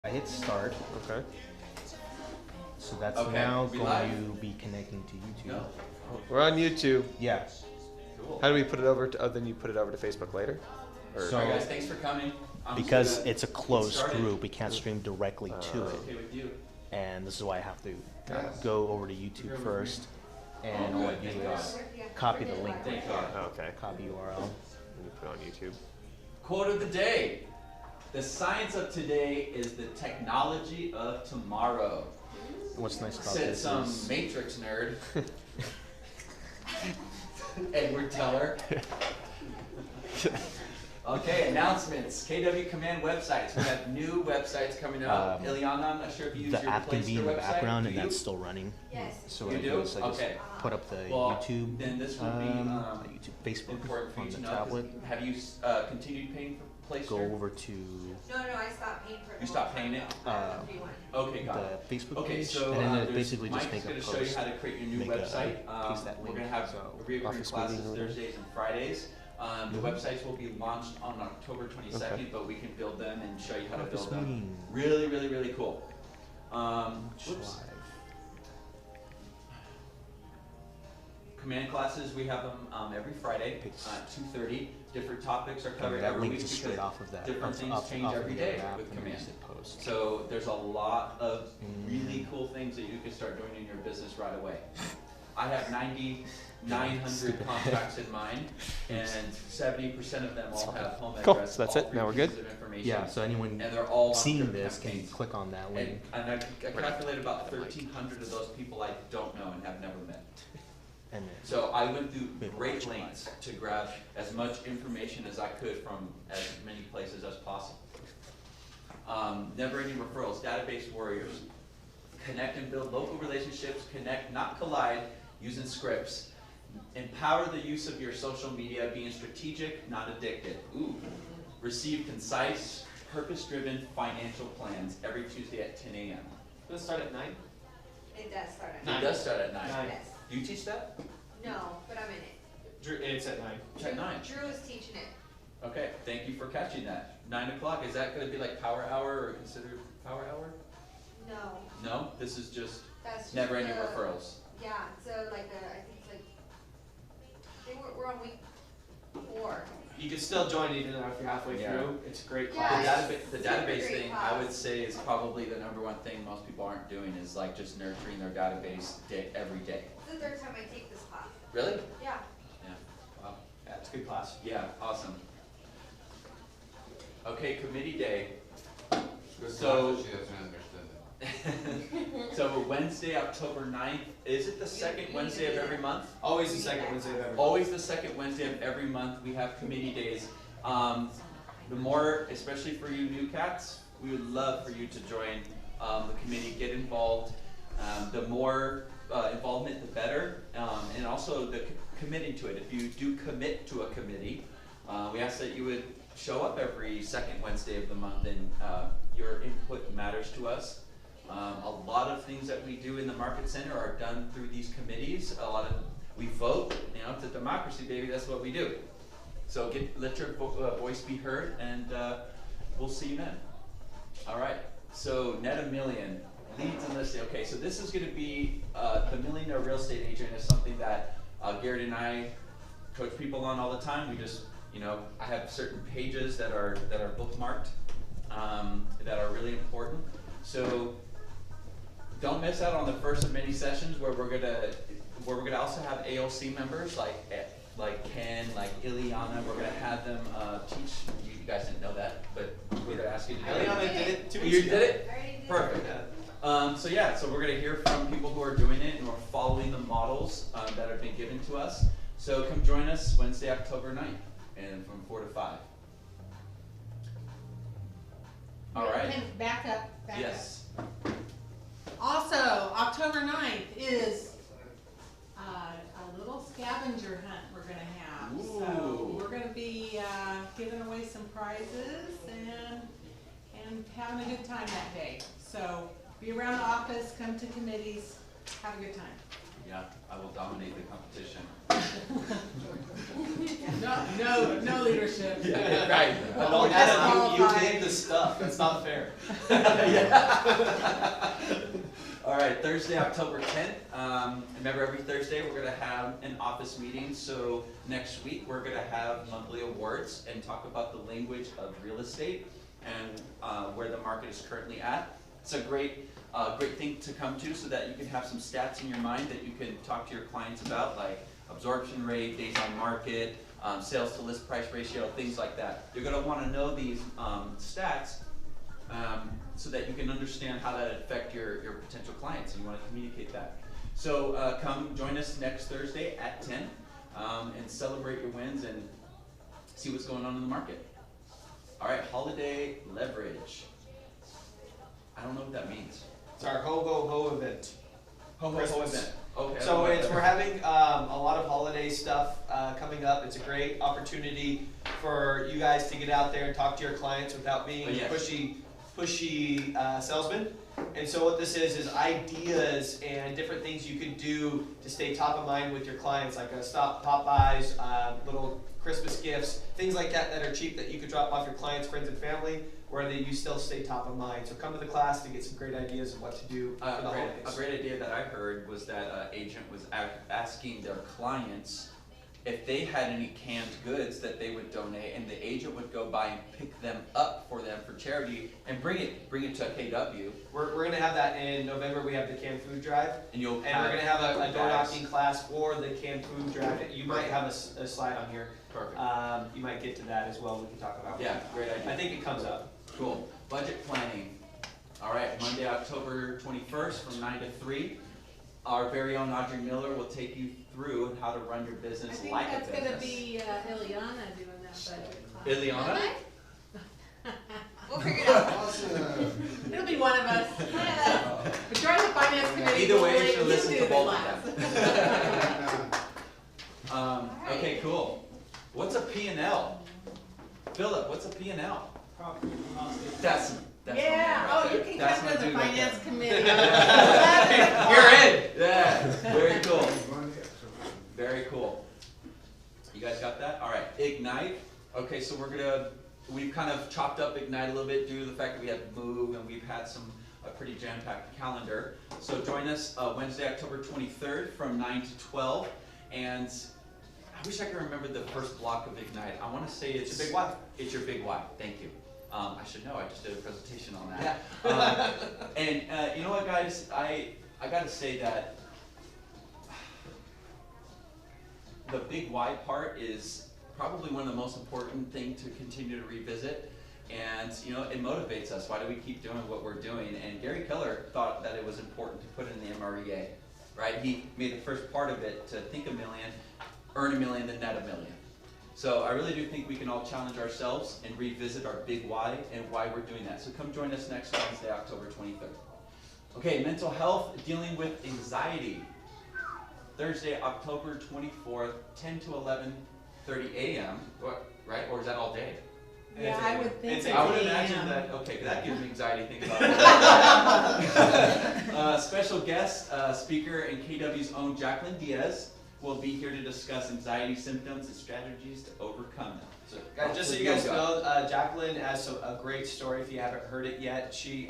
I hit start, Okay. so that's Okay, now we going live? to be connecting to YouTube. No. We're on YouTube. Yeah. Cool. How do we put it over to? Oh, then you put it over to Facebook later. Or, So- Alright guys, thanks for coming. I'm just Because gonna it's a get closed started. group, we can't stream directly to It's it, okay with you. and this is why I have to Yes. go over to YouTube first, and all I do Thank God. is copy the link right Thank here, God. oh, okay. copy URL. Then you put it on YouTube. Quote of the day. The science of today is the technology of tomorrow. What's nice about Said this some is Matrix nerd. Edward Teller. Okay, announcements. KW Command websites. We have new websites coming up. Ileana, I'm not sure if you use the your app can Play be in Store the website. background, Do and you? that's still running. Yes. So You what I do? is I just Okay. put up the Well, YouTube, then this would be YouTube, Facebook important for on you the to know. 'Cause tablet. Have you continued paying for Play Go Store? over to No, I stopped paying for it. You stopped paying it? Free one. Okay, got it. the Facebook Okay, page, so and then there's- basically just Mike's make a gonna show you post. how to create your new make a- website. paste that We're link. gonna have So, reoccurring office classes meeting or whatever. Thursdays and Fridays. The Mhm. websites will be launched on October 22nd, Okay. but we can build them and show you how to Office build them. meeting. Really, really, really cool. Watch Whoops. live. Command classes, we have them every Friday Picks- at 2:30. Different topics are And covered that every link week is because straight off of that. different things off change of every the day app, with and then Command. just hit post. So there's a lot of really Mm. cool things that you can start doing in your business right away. I have 9,900 Stupid. contacts in mind, and 70% of them all have home Cool, address. so that's all it. three Now we're pieces good? of information, Yeah, so anyone and they're all on seeing different this can campaigns. click on that link. And I calculated about 1,300 of those people I don't know and have never met. And then So I went through Maybe great watch it lengths to grab as much information as I could from as many places as possible. Never ending referrals, database warriors. Connect and build local relationships, connect, not collide, using scripts. Empower the use of your social media, being strategic, not addicted. Ooh. Receive concise, purpose-driven financial plans every Tuesday at 10 a.m. Does it start at 9? It does start at It 9. does start at 9. Nine. Yes. Do you teach that? No, but I'm in it. Drew, it's at 9. It's at 9. Drew is teaching it. Okay, thank you for catching that. 9 o'clock, is that gonna be like power hour or considered power hour? No, No, this is just that's just never ending the- referrals. Yeah, so like I think it's like, we're on week 4. You can still join even if you're halfway Yeah. through. It's a great The Yeah, class. it's the super database great thing, I would class. say is probably the number one thing most people aren't doing is like just nurturing their database every day. It's the 3rd time I take this class. Really? Yeah. Yeah. Wow. Yeah, it's a good class. Yeah, awesome. Okay, committee day. Good So- class, she doesn't understand it. So Wednesday, October 9th, is it the second Wednesday of every month? Always the second Wednesday of every month. Always the second Wednesday of every month, we have committee days. The more, especially for you new cats, we would love for you to join the committee, get involved. The more involvement, the better, and also the committing to it. If you do commit to a committee, we ask that you would show up every second Wednesday of the month, and your input matters to us. A lot of things that we do in the Market Center are done through these committees. We vote, it's a democracy, baby, that's what we do. So let your voice be heard, and we'll see you then. All right, so net a million, leads and listing. Okay, so this is gonna be, the Millionaire Real Estate Agent is something that Garrett and I coach people on all the time. We just, I have certain pages that are bookmarked, that are really important. So don't miss out on the first of many sessions where we're gonna also have AOC members like Ken, like Ileana. We're gonna have them teach. You guys didn't know that, but we're gonna ask you to do it. Eliana did it 2 weeks You ago. did it? I already did. Perfect. So we're gonna hear from people who are doing it and we're following the models that have been given to us. So come join us Wednesday, October 9th, and from 4 to 5. All right. Can back up, back up. Yes. Also, October 9th is a little scavenger hunt we're gonna have. Ooh. So we're gonna be giving away some prizes and having a good time that day. So be around the office, come to committees, have a good time. Yeah, I will dominate the competition. No leadership. Right. No, Just Adam, you qualified. did the stuff. That's not fair. All right, Thursday, October 10th. Remember, every Thursday we're going to have an office meeting. So next week we're going to have monthly awards and talk about the language of real estate and where the market is currently at. It's a great thing to come to, so that you can have some stats in your mind that you can talk to your clients about, like absorption rate, days on market, sales to list price ratio, things like that. You're going to want to know these stats so that you can understand how that affect your potential clients, and you want to communicate that. So come join us next Thursday at 10 and celebrate your wins and see what's going on in the market. All right, holiday leverage. I don't know what that means. It's our ho ho ho event. Ho ho ho Christmas. event. Okay. So we're having a lot of holiday stuff coming up. It's a great opportunity for you guys to get out there and talk to your clients without being Oh, yes. pushy salesman. And so what this is ideas and different things you could do to stay top of mind with your clients, like pop buys, little Christmas gifts, things like that that are cheap that you could drop off your clients, friends, and family, where that you still stay top of mind. So come to the class to get some great ideas of what to do for the holidays. A great idea that I heard was that an agent was asking their clients if they had any canned goods that they would donate, and the agent would go by and pick them up for them for charity and bring it to KW. We're going to have that in November. We have the canned food drive. And you'll And we're going to have a door bags. knocking class for the canned food drive. You might have a slide on here. Perfect. You might get to that as well. We can talk about Yeah, great idea. I think it comes up. Cool. Budget planning. All right, Monday, October 21st from 9 to 3. Our very own Audrey Miller will take you through how to run your I business think like a that's business. gonna be Ileana doing that budget class. Ileana? We'll figure it out. It'll be one of us. But join the finance committee. Either way, we'll you should let listen do to the both class. of them. Okay, cool. What's a P&L? Philip, what's a P&L? That's Yeah, my man right oh, you there. can That's come my to the dude right finance there. committee. You're in. Yeah, very cool. Very cool. You guys got that? All right, Ignite. Okay, so we've kind of chopped up Ignite a little bit due to the fact that we had Move and we've had a pretty jam-packed calendar. So join us Wednesday, October 23rd from 9 to 12. And I wish I could remember the first block of Ignite. I want to say It's a big why. It's your big why. Thank you. I should know. I just did a presentation on that. Yeah. And you know what, guys? I got to say that the big why part is probably one of the most important things to continue to revisit. And you know, it motivates us. Why do we keep doing what we're doing? And Gary Keller thought that it was important to put in the MREA, right? He made the first part of it to think $1 million, earn $1 million, then net $1 million. So I really do think we can all challenge ourselves and revisit our big why and why we're doing that. So come join us next Wednesday, October 23rd. Okay, mental health, dealing with anxiety. Thursday, October 24th, 10 to 11:30 a.m. Right? Or is that all day? Yeah, I would think. It's it's I would 8 imagine a.m. that. Okay, that gives me anxiety thinking about it. Special guest speaker and KW's own Jacqueline Diaz will be here to discuss anxiety symptoms and strategies to overcome them. So, Guys, just so you guys know, Jacqueline has a great story. If you haven't heard it yet, she's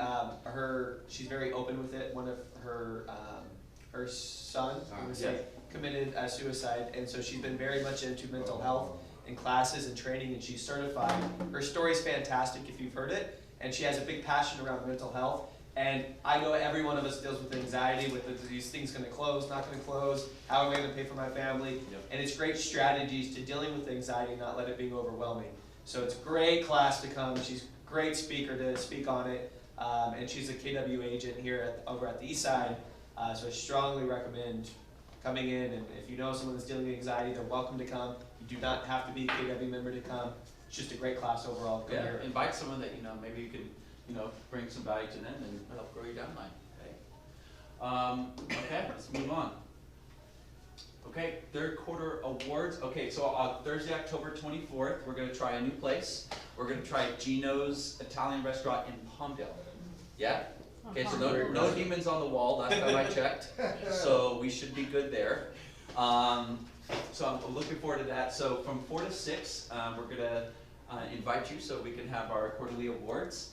very open with it. One of her son, I'm gonna say, committed suicide, and so she's been very much into mental health and classes and training, and she's certified. Her story's fantastic if you've heard it, and she has a big passion around mental health. And I know every one of us deals with anxiety, with these things going to close, not going to close, how am I going to pay for my family? Yep. And it's great strategies to dealing with anxiety, not let it be overwhelming. So it's a great class to come. She's a great speaker to speak on it. And she's a KW agent here over at the East Side. So I strongly recommend coming in. And if you know someone that's dealing with anxiety, they're welcome to come. You do not have to be a KW member to come. It's just a great class overall. Go Yeah, here. invite someone that you know, maybe you can, bring some value to them and help grow your downline. Okay, let's move on. Okay, third quarter awards. Okay, so on Thursday, October 24th, we're going to try a new place. We're going to try Gino's Italian restaurant in Palmdale. Yeah? Okay, so no demons on the wall, last time I checked, so we should be good there. So I'm looking forward to that. So from 4 to 6, we're gonna invite you so we can have our quarterly awards.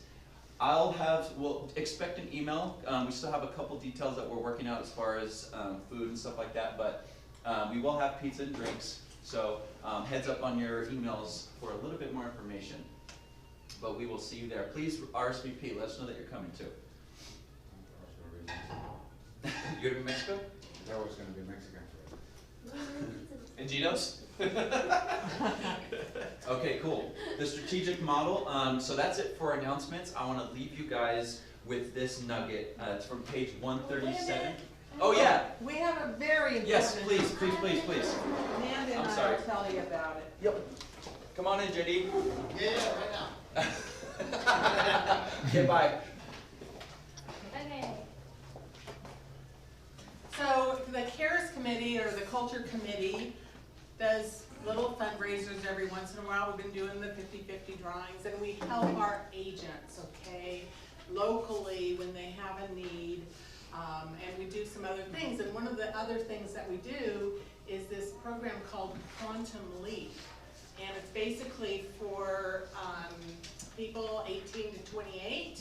We'll expect an email. We still have a couple details that we're working out as far as food and stuff like that, but we will have pizza and drinks. So heads up on your emails for a little bit more information. But we will see you there. Please RSVP, let us know that you're coming too. You're gonna be Mexico? That was gonna be Mexican food. And Geno's? Okay, cool. The strategic model, so that's it for announcements. I wanna leave you guys with this nugget. It's from page 137. Oh, yeah, We have a very important. yes, please. Amanda and I'm I sorry. will tell you about it. Yep. Come on in, JD. Yeah, right now. Okay, bye. Okay. So the CARES committee or the culture committee does little fundraisers every once in a while. We've been doing the 50-50 drawings, and we help our agents, okay, locally when they have a need. And we do some other things, and one of the other things that we do is this program called Quantum Leap. And it's basically for people 18 to 28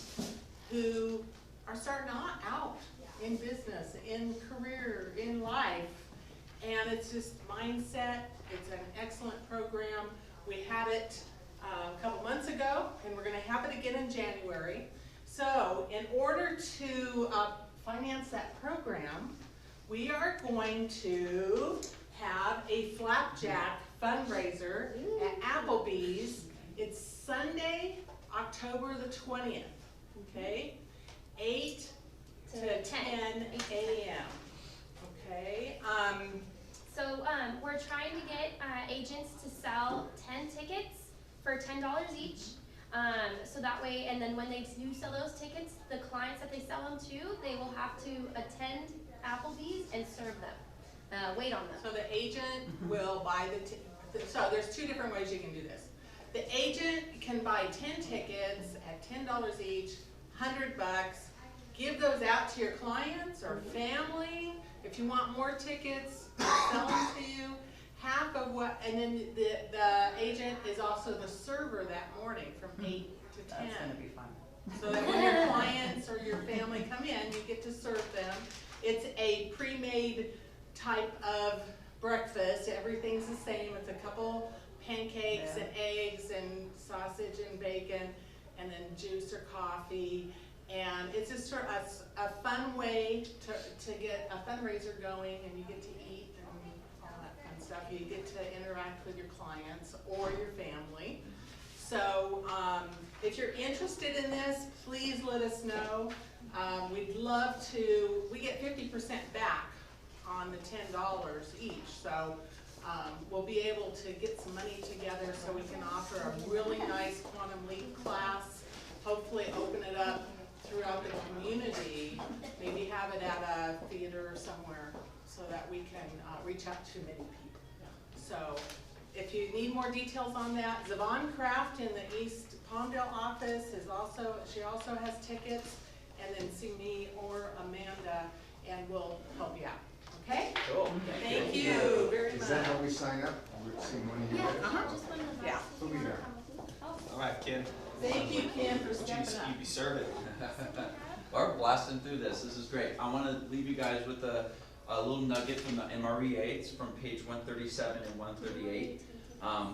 who are starting out in business, in career, in life. And it's just mindset. It's an excellent program. We had it a couple months ago, and we're gonna have it again in January. So in order to finance that program, we are going to have a flapjack fundraiser at Applebee's. It's Sunday, October the 20th, okay? 8 to 10 a.m., okay? So we're trying to get agents to sell 10 tickets for $10 each. So that way, and then when they do sell those tickets, the clients that they sell them to, they will have to attend Applebee's and serve them, wait on them. So the agent will buy so there's two different ways you can do this. The agent can buy 10 tickets at $10 each, $100. Give those out to your clients or family. If you want more tickets, sell them to you. Half of what, and then the agent is also the server that morning from 8 to 10. That's gonna be fun. So that when your clients or your family come in, you get to serve them. It's a pre-made type of breakfast. Everything's the same. It's a couple pancakes and eggs and sausage and bacon, and then juice or coffee. And it's just sort of a fun way to get a fundraiser going, and you get to eat and all that fun stuff. You get to interact with your clients or your family. So if you're interested in this, please let us know. We'd love to, we get 50% back on the $10 each. So we'll be able to get some money together so we can offer a really nice Quantum Leap class, hopefully open it up throughout the community, maybe have it at a theater or somewhere so that we can reach out to many people. So if you need more details on that, Zavon Kraft in the East Palmdale office she also has tickets, and then see me or Amanda and we'll help you out, okay? Cool. Thank you very much. Is that how we sign up? We've seen one of you Yeah, guys? just one of the Yeah. boxes. Who we got? All right, Ken. Thank you, Ken, for You stepping up. be serving. We're blasting through this. This is great. I want to leave you guys with a little nugget from the MREA. It's from page 137 and 138,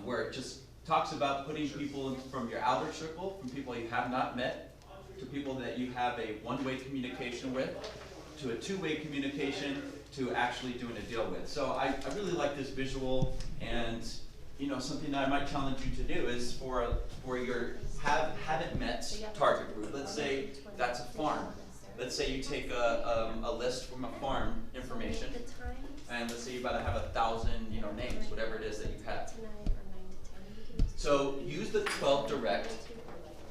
where it just talks about putting people from your outer circle, from people you have not met, to people that you have a one-way communication with, to a two-way communication, to actually doing a deal with. So I really like this visual, and something that I might challenge you to do is for your haven't met target group. Let's say that's a farm. Let's say you take a list from a farm information, and let's say you about to have 1,000 names, whatever it is that you've had. So use the 12 direct,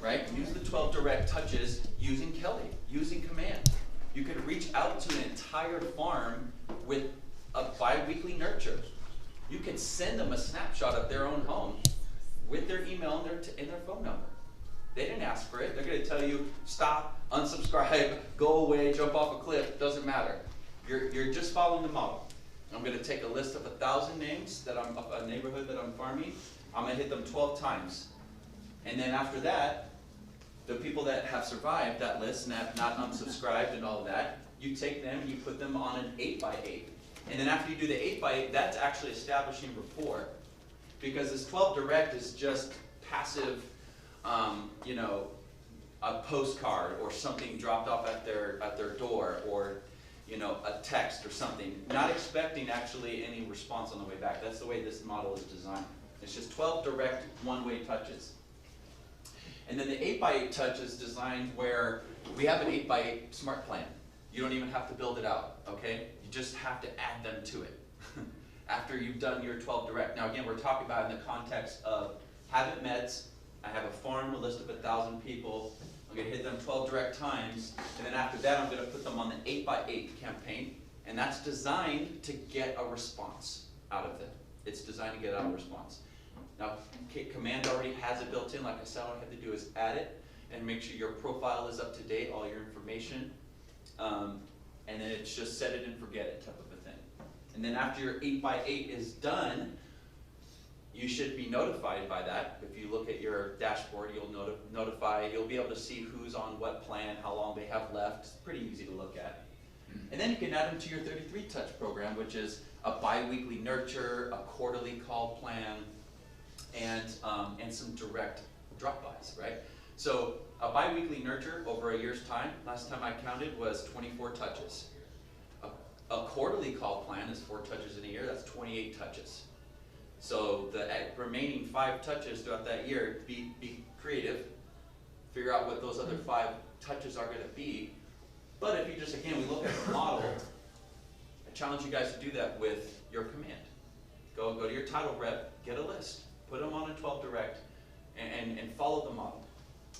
right? Use the 12 direct touches using Kelly, using command. You could reach out to an entire farm with a bi-weekly nurture. You can send them a snapshot of their own home with their email and their phone number. They didn't ask for it. They're gonna tell you, stop, unsubscribe, go away, jump off a cliff, doesn't matter. You're just following the model. I'm gonna take a list of 1,000 names that I'm, of a neighborhood that I'm farming. I'm gonna hit them 12 times. And then after that, the people that have survived that list and have not unsubscribed and all of that, you take them and you put them on an 8x8. And then after you do the 8x8, that's actually establishing rapport. Because this 12 direct is just passive, you know, a postcard or something dropped off at their door, or you know, a text or something, not expecting actually any response on the way back. That's the way this model is designed. It's just 12 direct one-way touches. And then the 8x8 touch is designed where we have an 8x8 smart plan. You don't even have to build it out, okay? You just have to add them to it after you've done your 12 direct. Now again, we're talking about in the context of haven't meds. I have a farm, a list of 1,000 people. I'm gonna hit them 12 direct times, and then after that I'm gonna put them on the 8x8 campaign, and that's designed to get a response out of them. It's designed to get out a response. Now, Command already has it built in. Like I said, all I have to do is add it and make sure your profile is up to date, all your information, and then it's just set it and forget it type of a thing. And then after your 8x8 is done, you should be notified by that. If you look at your dashboard, you'll you'll be able to see who's on what plan, how long they have left. It's pretty easy to look at. And then you can add them to your 33 touch program, which is a bi-weekly nurture, a quarterly call plan, and some direct drop-bys, right? So a bi-weekly nurture over a year's time, last time I counted, was 24 touches. A quarterly call plan is 4 touches in a year, that's 28 touches. So the remaining 5 touches throughout that year, be creative, figure out what those other 5 touches are gonna be. But if you just, again, we look at the model, I challenge you guys to do that with your command. Go to your title rep, get a list, put them on a 12 direct, and follow the model.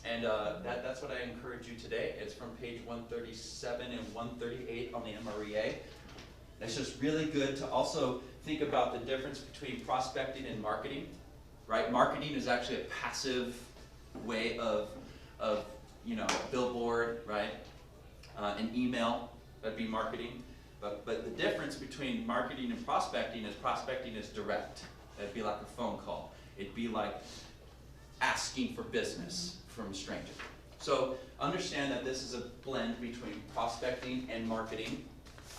And that's what I encourage you today. It's from page 137 and 138 on the MREA. It's just really good to also think about the difference between prospecting and marketing, right? Marketing is actually a passive way of you know, a billboard, right? An email, that'd be marketing. But the difference between marketing and prospecting is direct. That'd be like a phone call. It'd be like asking for business from a stranger. So understand that this is a blend between prospecting and marketing.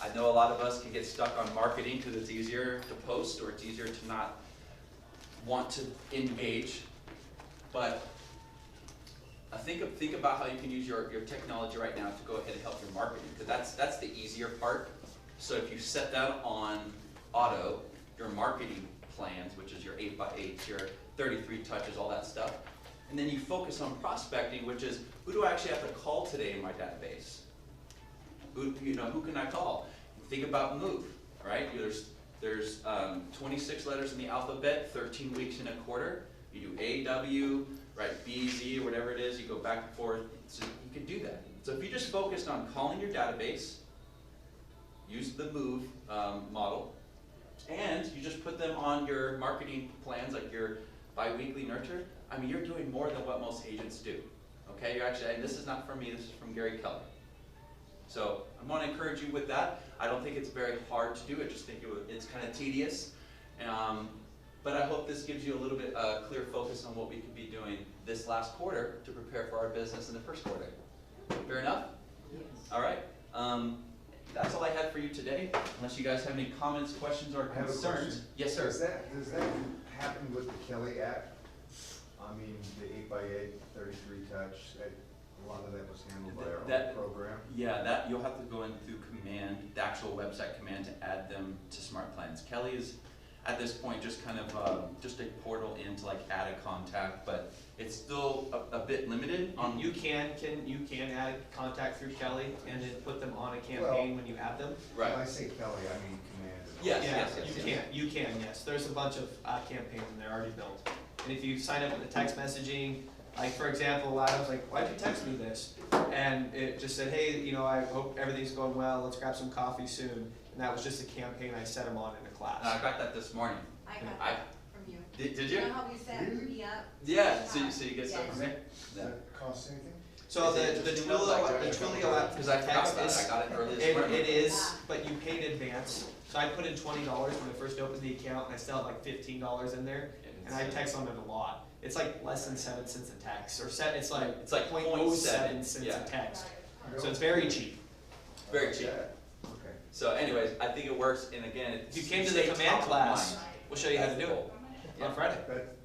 I know a lot of us can get stuck on marketing because it's easier to post or it's easier to not want to engage. But think about how you can use your technology right now to go ahead and help your marketing, because that's the easier part. So if you set that on auto, your marketing plans, which is your 8x8, your 33 touches, all that stuff, and then you focus on prospecting, which is who do I actually have to call today in my database? Who can I call? Think about move, right? There's 26 letters in the alphabet, 13 weeks in a quarter. You do A, W, right, B, Z, or whatever it is, you go back and forth, so you can do that. So if you just focused on calling your database, use the move model, and you just put them on your marketing plans, like your bi-weekly nurture, I mean, you're doing more than what most agents do, okay? You're actually, and this is not from me, this is from Gary Kelly. So I want to encourage you with that. I don't think it's very hard to do. I just think it's kind of tedious. But I hope this gives you a little bit clear focus on what we could be doing this last quarter to prepare for our business in the first quarter. Fair enough? Yes. All right. That's all I had for you today. Unless you guys have any comments, questions, or I have a concerns. question. Yes, sir. Does that happen with the Kelly app? I mean, the 8x8, 33 touch, a lot of that was handled by our own program. Yeah, that you'll have to go in through command, the actual website command, to add them to Smart Plans. Kelly is at this point just kind of just a portal in to like add a contact, but it's still a bit limited on. You can add contact through Kelly and then put them on a campaign when you add them. Right. When I say Kelly, I mean command. Yes, Yeah, yes. you can, yes. There's a bunch of campaigns and they're already built. And if you sign up with the text messaging, like for example, a lot of us like, why'd you text me this? And it just said, hey, you know, I hope everything's going well. Let's grab some coffee soon. And that was just a campaign I set them on in a class. I got that this morning. I got I- that from you. Did You you? know how we set me up? Yeah, so you get stuff from Yes. me? Does that cost anything? So Is it the just Twilio, email? the Twilio app Cause I forgot text about it, is, I got it early this morning. it is, but you pay in advance. So I put in $20 when I first opened the account, and I still have like $15 in there, and I text on it a lot. It's like less than 7 cents a text, or it's like It's like 0.07 0.7, cents yeah. a text. So it's very cheap. Very cheap. Okay. So anyways, I think it works, and again, If you came to the command class, we'll show you how to do it on Friday. But,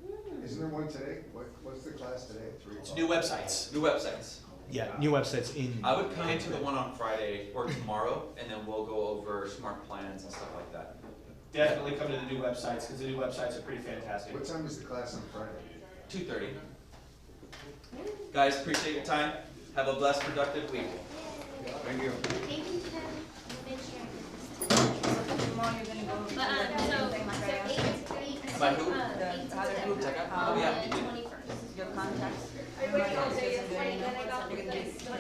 isn't there one today? What's the class today? 3 It's o'clock? new websites. New websites. Yeah, new websites in. I would come to the one on Friday or tomorrow, and then we'll go over smart plans and stuff like that. Definitely come to the new websites, because the new websites are pretty fantastic. What time is the class on Friday? 2:30. Guys, appreciate your time. Have a blessed, productive week. Thank you. Thank you, Ken. Make sure. Tomorrow you're gonna go to But, so 8, By who? 8 to Group check out? Oh, yeah, you did. 21st. your contacts. I waited all day yesterday, and then I got You're gonna this. do-